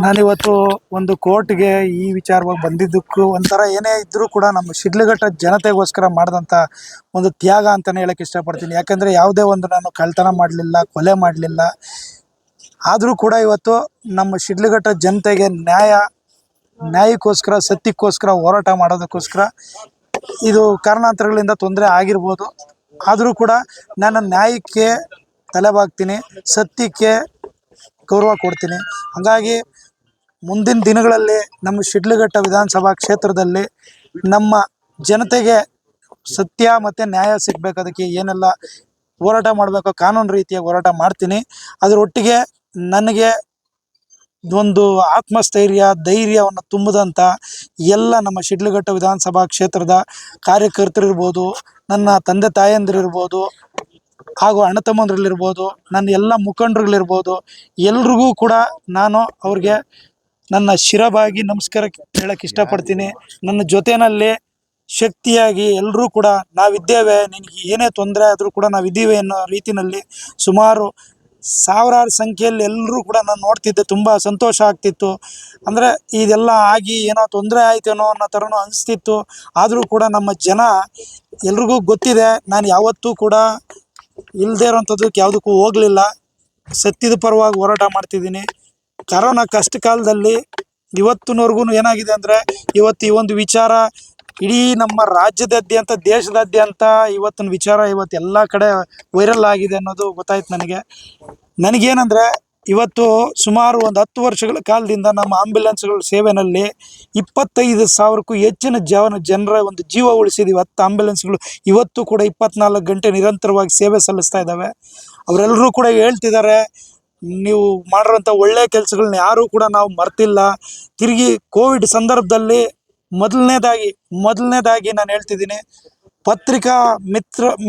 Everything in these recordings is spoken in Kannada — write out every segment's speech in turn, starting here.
ನಾನಿವತ್ತು ಒಂದು ಕೋರ್ಟ್ಗೆ ಈ ವಿಚಾರವಾಗಿ ಬಂದಿದ್ದಕ್ಕೂ ಒಂಥರ ಏನೇ ಇದ್ರೂ ಕೂಡ ನಮ್ಮ ಶಿಡ್ಲಘಟ್ಟ ಜನತೆಗೋಸ್ಕರ ಮಾಡಿದಂಥ ಒಂದು ತ್ಯಾಗ ಅಂತಲೇ ಹೇಳಕ್ಕೆ ಇಷ್ಟಪಡ್ತೀನಿ. ಯಾಕಂದರೆ ಯಾವುದೇ ಒಂದು ನಾನು ಕಳ್ತನ ಮಾಡಲಿಲ್ಲ, ಕೊಲೆ ಮಾಡಲಿಲ್ಲ. ಆದರೂ ಕೂಡ ಇವತ್ತು ನಮ್ಮ ಶಿಡ್ಲಘಟ್ಟ ಜನತೆಗೆ ನ್ಯಾಯಕ್ಕೋಸ್ಕರ, ಸತ್ಯಕ್ಕೋಸ್ಕರ ಹೋರಾಟ ಮಾಡೋದಕ್ಕೋಸ್ಕರ ಇದು ಕಾರಣಾಂತರಗಳಿಂದ ತೊಂದರೆ ಆಗಿರ್ಬೋದು. ಆದರೂ ಕೂಡ ನಾನು ನ್ಯಾಯಕ್ಕೆ ತಲೆಬಾಗ್ತೀನಿ, ಸತ್ಯಕ್ಕೆ ಗೌರವ ಕೊಡ್ತೀನಿ. ಹಾಗಾಗಿ ಮುಂದಿನ ದಿನಗಳಲ್ಲಿ ನಮ್ಮ ಶಿಡ್ಲಘಟ್ಟ ವಿಧಾನಸಭಾ ಕ್ಷೇತ್ರದಲ್ಲಿ ನಮ್ಮ ಜನತೆಗೆ ಸತ್ಯ ಮತ್ತು ನ್ಯಾಯ ಸಿಗಬೇಕು. ಏನೆಲ್ಲ ಹೋರಾಟ ಮಾಡಬೇಕು, ಕಾನೂನು ರೀತಿಯಾಗಿ ಹೋರಾಟ ಮಾಡ್ತೀನಿ. ಅದರೊಟ್ಟಿಗೆ ನನಗೆ ಒಂದು ಆತ್ಮಸ್ಥೈರ್ಯ, ಧೈರ್ಯವನ್ನು ತುಂಬಿದಂಥ ಎಲ್ಲ ನಮ್ಮ ಶಿಡ್ಲಘಟ್ಟ ವಿಧಾನಸಭಾ ಕ್ಷೇತ್ರದ ಕಾರ್ಯಕರ್ತರಿರ್ಬೋದು, ನನ್ನ ತಂದೆ ತಾಯಂದಿರಿರ್ಬೋದು, ಹಾಗೂ ಅಣ್ಣ ತಮ್ಮಂದ್ರಲ್ಲಿರ್ಬೋದು, ನನ್ನ ಎಲ್ಲ ಮುಖಂಡರುಗಳಿರ್ಬೋದು, ಎಲ್ರಿಗೂ ಕೂಡ ನಾನು ಅವ್ರಿಗೆ ನನ್ನ ಶಿರಬಾಗಿ ನಮಸ್ಕಾರ ಹೇಳಕ್ಕೆ ಇಷ್ಟಪಡ್ತೀನಿ. ನನ್ನ ಜೊತೆಯಲ್ಲಿ ಶಕ್ತಿಯಾಗಿ ಎಲ್ಲರೂ ಕೂಡ ನಾವಿದ್ದೇವೆ, ನಿನಗೆ ಏನೇ ತೊಂದರೆ ಆದರೂ ಕೂಡ ನಾವಿದ್ದೀವಿ ಅನ್ನೋ ರೀತಿಯಲ್ಲಿ ಸುಮಾರು ಸಾವಿರಾರು ಸಂಖ್ಯೆಯಲ್ಲಿ ಎಲ್ಲರೂ ಕೂಡ ನಾನು ನೋಡ್ತಿದ್ದೆ. ತುಂಬ ಸಂತೋಷ ಆಗ್ತಿತ್ತು. ಅಂದರೆ ಇದೆಲ್ಲ ಆಗಿ ಏನೋ ತೊಂದರೆ ಆಯ್ತೇನೋ ಅನ್ನೋ ಥರನೂ ಅನಿಸ್ತಿತ್ತು. ಆದರೂ ಕೂಡ ನಮ್ಮ ಜನ ಎಲ್ರಿಗೂ ಗೊತ್ತಿದೆ, ನಾನು ಯಾವತ್ತೂ ಕೂಡ ಇಲ್ಲದೇ ಇರೋಂಥದ್ದಕ್ಕೆ ಯಾವುದಕ್ಕೂ ಹೋಗಲಿಲ್ಲ. ಸತ್ಯದ ಪರವಾಗಿ ಹೋರಾಟ ಮಾಡ್ತಿದ್ದೀನಿ. ಕರೋನಾ ಕಷ್ಟ ಕಾಲದಲ್ಲಿ ಇವತ್ತಿನವರೆಗೂ ಏನಾಗಿದೆ ಅಂದರೆ, ಇವತ್ತು ಈ ಒಂದು ವಿಚಾರ ಇಡೀ ನಮ್ಮ ರಾಜ್ಯದಾದ್ಯಂತ, ದೇಶದಾದ್ಯಂತ ಇವತ್ತಿನ ವಿಚಾರ ಇವತ್ತು ಎಲ್ಲ ಕಡೆ ವೈರಲ್ ಆಗಿದೆ ಅನ್ನೋದು ಗೊತ್ತಾಯ್ತು ನನಗೇನೆಂದರೆ, ಇವತ್ತು ಸುಮಾರು ಒಂದು 10 ವರ್ಷಗಳ ಕಾಲದಿಂದ ನಮ್ಮ ಆಂಬ್ಯುಲೆನ್ಸ್ಗಳ ಸೇವೆಯಲ್ಲಿ 25,000ಕ್ಕೂ ಹೆಚ್ಚಿನ ಜನರ ಒಂದು ಜೀವ ಉಳಿಸಿದ್ದೀವಿ. 10 ಆಂಬ್ಯುಲೆನ್ಸ್ಗಳು ಇವತ್ತು ಕೂಡ 24 ಗಂಟೆ ನಿರಂತರವಾಗಿ ಸೇವೆ ಸಲ್ಲಿಸ್ತಾ ಇದ್ದಾವೆ. ಅವರೆಲ್ಲರೂ ಕೂಡ ಹೇಳ್ತಿದ್ದಾರೆ, ನೀವು ಮಾಡಿರೋಂಥ ಒಳ್ಳೆಯ ಕೆಲಸಗಳನ್ನ ಯಾರೂ ಕೂಡ ನಾವು ಮರ್ತಿಲ್ಲ. ತಿರುಗಿ ಕೋವಿಡ್ ಸಂದರ್ಭದಲ್ಲಿ ಮೊದಲನೇದಾಗಿ ನಾನು ಹೇಳ್ತಿದ್ದೀನಿ, ಪತ್ರಿಕಾ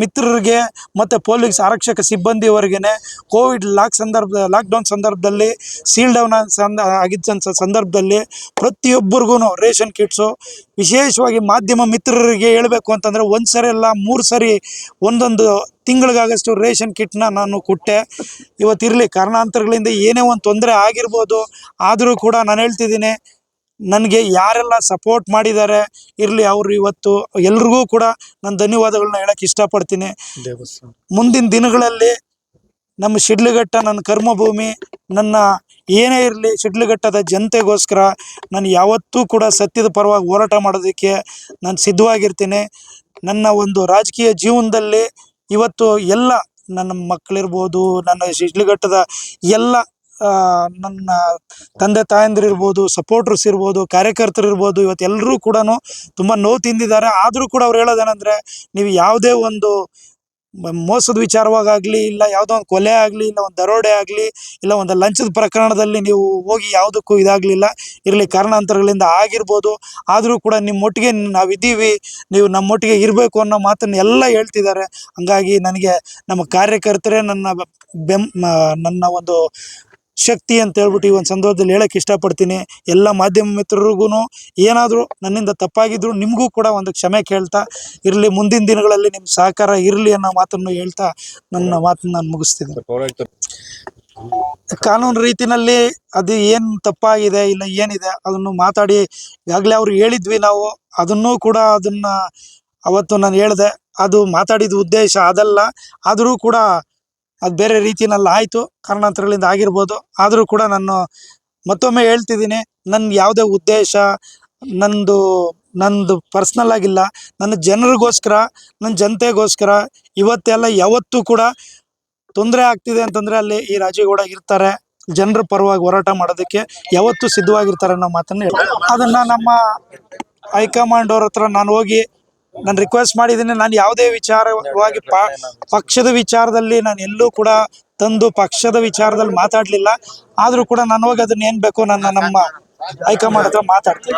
ಮಿತ್ರರಿಗೆ ಮತ್ತು ಪೊಲೀಸ್ ಆರಕ್ಷಕ ಸಿಬ್ಬಂದಿಯವರೆಗೆ ಕೋವಿಡ್ ಲಾಕ್ಡೌನ್ ಸಂದರ್ಭದಲ್ಲಿ, ಸೀಲ್ ಡೌನ್ ಆಗಿದ್ದ ಸಂದರ್ಭದಲ್ಲಿ ಪ್ರತಿಯೊಬ್ಬರಿಗೂ ರೇಷನ್ ಕಿಟ್ಸು, ವಿಶೇಷವಾಗಿ ಮಾಧ್ಯಮ ಮಿತ್ರರಿಗೆ ಹೇಳಬೇಕು ಅಂತಂದರೆ 1 ಸರಿ ಅಲ್ಲ 3 ಸರಿ ಒಂದೊಂದು ತಿಂಗಳಿಗಾಗಷ್ಟು ರೇಷನ್ ಕಿಟ್ನ ನಾನು ಕೊಟ್ಟೆ. ಇವತ್ತಿರಲಿ, ಕಾರಣಾಂತರಗಳಿಂದ ಏನೇ ಒಂದು ತೊಂದರೆ ಆಗಿರ್ಬೋದು, ಆದರೂ ಕೂಡ ನಾನು ಹೇಳ್ತಿದ್ದೀನಿ, ನನಗೆ ಯಾರೆಲ್ಲ ಸಪೋರ್ಟ್ ಮಾಡಿದ್ದಾರೆ ಇರಲಿ, ಅವರು ಇವತ್ತು ಎಲ್ರಿಗೂ ಕೂಡ ನಾನು ಧನ್ಯವಾದಗಳನ್ನ ಹೇಳಕ್ಕೆ ಇಷ್ಟಪಡ್ತೀನಿ. ಮುಂದಿನ ದಿನಗಳಲ್ಲಿ ನಮ್ಮ ಶಿಡ್ಲಘಟ್ಟ ನನ್ನ ಕರ್ಮಭೂಮಿ. ನನ್ನ ಏನೇ ಇರಲಿ, ಶಿಡ್ಲಘಟ್ಟದ ಜನತೆಗೋಸ್ಕರ ನಾನು ಯಾವತ್ತೂ ಕೂಡ ಸತ್ಯದ ಪರವಾಗಿ ಹೋರಾಟ ಮಾಡೋದಕ್ಕೆ ನಾನು ಸಿದ್ಧವಾಗಿರ್ತೀನಿ. ನನ್ನ ಒಂದು ರಾಜಕೀಯ ಜೀವನದಲ್ಲಿ ಇವತ್ತು ಎಲ್ಲ ನನ್ನ ಮಕ್ಕಳಿರ್ಬೋದು, ನನ್ನ ಶಿಡ್ಲಘಟ್ಟದ ಎಲ್ಲ ನನ್ನ ತಂದೆ ತಾಯಂದಿರಿರ್ಬೋದು, ಸಪೋರ್ಟರ್ಸ್ ಇರ್ಬೋದು, ಕಾರ್ಯಕರ್ತರಿರ್ಬೋದು, ಇವತ್ತು ಎಲ್ಲರೂ ಕೂಡ ತುಂಬ ನೋವು ತಿಂದಿದ್ದಾರೆ. ಆದರೂ ಕೂಡ ಅವ್ರು ಹೇಳೋದೇನೆಂದರೆ, ನೀವು ಯಾವುದೇ ಒಂದು ಮೋಸದ ವಿಚಾರವಾಗಲಿ, ಇಲ್ಲ ಯಾವುದೋ ಒಂದು ಕೊಲೆ ಆಗಲಿ, ಇಲ್ಲ ಒಂದು ದರೋಡೆ ಆಗಲಿ, ಇಲ್ಲ ಒಂದು ಲಂಚದ ಪ್ರಕರಣದಲ್ಲಿ ನೀವು ಹೋಗಿ ಯಾವುದಕ್ಕೂ ಇದಾಗಲಿಲ್ಲ. ಇರಲಿ, ಕಾರಣಾಂತರಗಳಿಂದ ಆಗಿರ್ಬೋದು, ಆದರೂ ಕೂಡ ನಿಮ್ಮೊಟ್ಟಿಗೆ ನಾವಿದ್ದೀವಿ, ನೀವು ನಮ್ಮೊಟ್ಟಿಗೆ ಇರಬೇಕು ಅನ್ನೋ ಮಾತನ್ನು ಎಲ್ಲ ಹೇಳ್ತಿದ್ದಾರೆ. ಹಂಗಾಗಿ ನನಗೆ ನಮ್ಮ ಕಾರ್ಯಕರ್ತರೇ ನನ್ನ ಒಂದು ಶಕ್ತಿ ಅಂತ ಹೇಳ್ಬಿಟ್ಟು ಈ ಒಂದು ಸಂದರ್ಭದಲ್ಲಿ ಹೇಳಕ್ಕೆ ಇಷ್ಟಪಡ್ತೀನಿ. ಎಲ್ಲ ಮಾಧ್ಯಮ ಮಿತ್ರರಿಗೂ ಏನಾದರೂ ನನ್ನಿಂದ ತಪ್ಪಾಗಿದ್ರು ನಿಮಗೂ ಕೂಡ ಒಂದು ಕ್ಷಮೆ ಕೇಳ್ತಾ ಇರಲಿ, ಮುಂದಿನ ದಿನಗಳಲ್ಲಿ ನಿಮ್ಮ ಸಹಕಾರ ಇರಲಿ ಅನ್ನೋ ಮಾತನ್ನು ಹೇಳ್ತಾ ನನ್ನ ಮಾತನ್ನು ನಾನು ಮುಗಿಸ್ತೀನಿ. ಕಾನೂನು ರೀತಿಯಲ್ಲಿ ಅದು ಏನು ತಪ್ಪಾಗಿದೆ, ಇಲ್ಲ ಏನಿದೆ ಅದನ್ನು ಮಾತಾಡಿ ಈಗಾಗಲೇ ಅವ್ರು ಹೇಳಿದ್ವಿ ನಾವು. ಅದನ್ನೂ ಕೂಡ ಅವತ್ತು ನಾನು ಹೇಳಿದೆ, ಅದು ಮಾತಾಡಿದ ಉದ್ದೇಶ ಅದಲ್ಲ. ಆದರೂ ಕೂಡ ಅದು ಬೇರೆ ರೀತಿಯಲ್ಲಿ ಆಯಿತು, ಕಾರಣಾಂತರಗಳಿಂದ ಆಗಿರ್ಬೋದು. ಆದರೂ ಕೂಡ ನಾನು ಮತ್ತೊಮ್ಮೆ ಹೇಳ್ತಿದ್ದೀನಿ, ನನ್ನ ಯಾವುದೇ ಉದ್ದೇಶ ನಂದು ಪರ್ಸ್ನಲ್ ಆಗಿಲ್ಲ. ನನ್ನ ಜನರಿಗೋಸ್ಕರ, ನನ್ನ ಜನತೆಗೋಸ್ಕರ ಇವತ್ತೆಲ್ಲ ಯಾವತ್ತೂ ಕೂಡ ತೊಂದರೆ ಆಗ್ತಿದೆ ಅಂತಂದರೆ ಅಲ್ಲಿ ಈ ರಾಜೇಗೌಡ ಇರ್ತಾರೆ. ಜನರ ಪರವಾಗಿ ಹೋರಾಟ ಮಾಡೋದಕ್ಕೆ ಯಾವತ್ತೂ ಸಿದ್ಧವಾಗಿರ್ತಾರೆ ಅನ್ನೋ ಮಾತನ್ನು ಹೇಳ್ತಾರೆ. ಅದನ್ನು ನಮ್ಮ ಹೈಕಮಾಂಡ್ ಅವ್ರ ಹತ್ರ ನಾನು ಹೋಗಿ ನಾನು ರಿಕ್ವೆಸ್ಟ್ ಮಾಡಿದ್ದೀನಿ. ನಾನು ಯಾವುದೇ ವಿಚಾರವಾಗಿ ಪಕ್ಷದ ವಿಚಾರದಲ್ಲಿ ನಾನು ಎಲ್ಲೂ ಕೂಡ ತಂದು ಪಕ್ಷದ ವಿಚಾರದಲ್ಲಿ ಮಾತಾಡಲಿಲ್ಲ. ಆದರೂ ಕೂಡ ನಾನು ಹೋಗಿ ಅದನ್ನ ಏನು ಬೇಕೋ ನಮ್ಮ ಹೈಕಮಾಂಡ್ ಹತ್ರ ಮಾತಾಡ್ತೀನಿ.